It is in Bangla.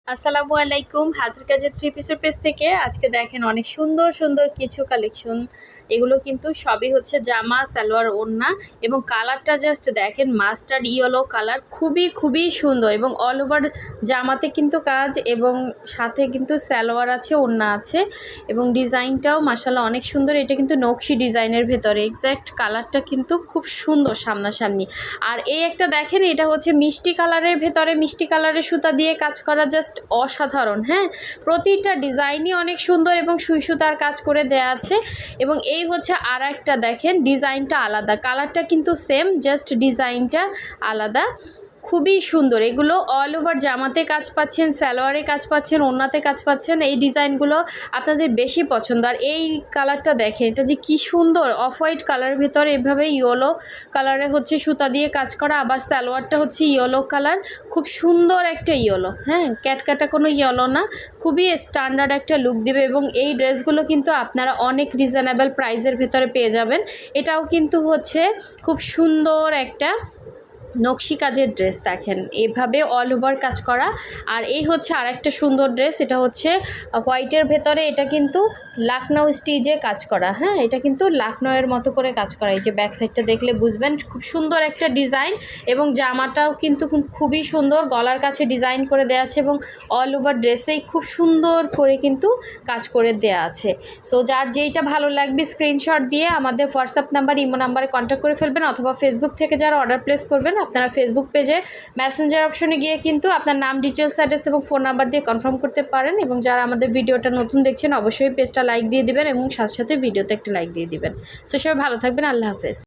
আসসালামু আলাইকুম। হাতের কাজের থ্রি পিসের পেজ থেকে আজকে দেখেন অনেক সুন্দর সুন্দর কিছু কালেকশন। এগুলো কিন্তু সবই হচ্ছে জামা, সালোয়ার, ওড়না এবং কালারটা জাস্ট দেখেন মাস্টার্ড ইয়েলো কালার, খুবই খুবই সুন্দর এবং অল ওভার জামাতে কিন্তু কাজ এবং সাথে কিন্তু সালোয়ার আছে, ওড়না আছে এবং ডিজাইনটাও মাশাআল্লাহ অনেক সুন্দর। এটা কিন্তু নকশি ডিজাইনের ভেতরে, এক্স্যাক্ট কালারটা কিন্তু খুব সুন্দর সামনাসামনি। আর এই একটা দেখেন, এটা হচ্ছে মিষ্টি কালারের ভেতরে, মিষ্টি কালারের সুতা দিয়ে কাজ করা, জাস্ট অসাধারণ। হ্যাঁ, প্রতিটা ডিজাইনই অনেক সুন্দর এবং সুই সুতার কাজ করে দেয়া আছে। এবং এই হচ্ছে আর একটা দেখেন, ডিজাইনটা আলাদা, কালারটা কিন্তু সেম, জাস্ট ডিজাইনটা আলাদা, খুবই সুন্দর। এগুলো অল ওভার জামাতে কাজ পাচ্ছেন, সালোয়ারে কাজ পাচ্ছেন, ওড়নাতে কাজ পাচ্ছেন। এই ডিজাইনগুলো আপনাদের বেশি পছন্দ। আর এই কালারটা দেখেন, এটা যে কি সুন্দর, অফ হোয়াইট কালারের ভিতরে এভাবে ইয়েলো কালারে হচ্ছে সুতা দিয়ে কাজ করা, আবার সালোয়ারটা হচ্ছে ইয়েলো কালার, খুব সুন্দর একটা ইয়েলো। হ্যাঁ, ক্যাটকাটা কোনো ইয়েলো না, খুবই স্ট্যান্ডার্ড একটা লুক দেবে। এবং এই ড্রেসগুলো কিন্তু আপনারা অনেক রিজনেবল প্রাইসের ভেতরে পেয়ে যাবেন। এটাও কিন্তু হচ্ছে খুব সুন্দর একটা নকশি কাজের ড্রেস, দেখেন এভাবে অল ওভার কাজ করা। আর এই হচ্ছে আর একটা সুন্দর ড্রেস, এটা হচ্ছে হোয়াইটের ভেতরে, এটা কিন্তু লাখনৌ স্টিচে কাজ করা। হ্যাঁ, এটা কিন্তু লাখনৌয়ের মতো করে কাজ করা। এই যে ব্যাক সাইডটা দেখলে বুঝবেন, খুব সুন্দর একটা ডিজাইন এবং জামাটাও কিন্তু খুবই সুন্দর, গলার কাছে ডিজাইন করে দেওয়া আছে এবং অল ওভার ড্রেসেই খুব সুন্দর করে কিন্তু কাজ করে দেওয়া আছে। সো যার যেইটা ভালো লাগবে স্ক্রিনশট দিয়ে আমাদের হোয়াটসঅ্যাপ নাম্বার, ইমো নাম্বারে কন্ট্যাক্ট করে ফেলবেন, অথবা ফেসবুক থেকে যারা অর্ডার প্লেস করবেন আপনারা ফেসবুক পেজে মেসেঞ্জার অপশনে গিয়ে কিন্তু আপনার নাম, ডিটেলস, অ্যাড্রেস এবং ফোন নাম্বার দিয়ে কনফার্ম করতে পারেন। এবং যারা আমাদের ভিডিওটা নতুন দেখছেন অবশ্যই পেজটা লাইক দিয়ে দিবেন এবং সাথে সাথে ভিডিওতে একটা লাইক দিয়ে দিবেন। সো সবাই ভালো থাকবেন, আল্লাহ হাফেজ।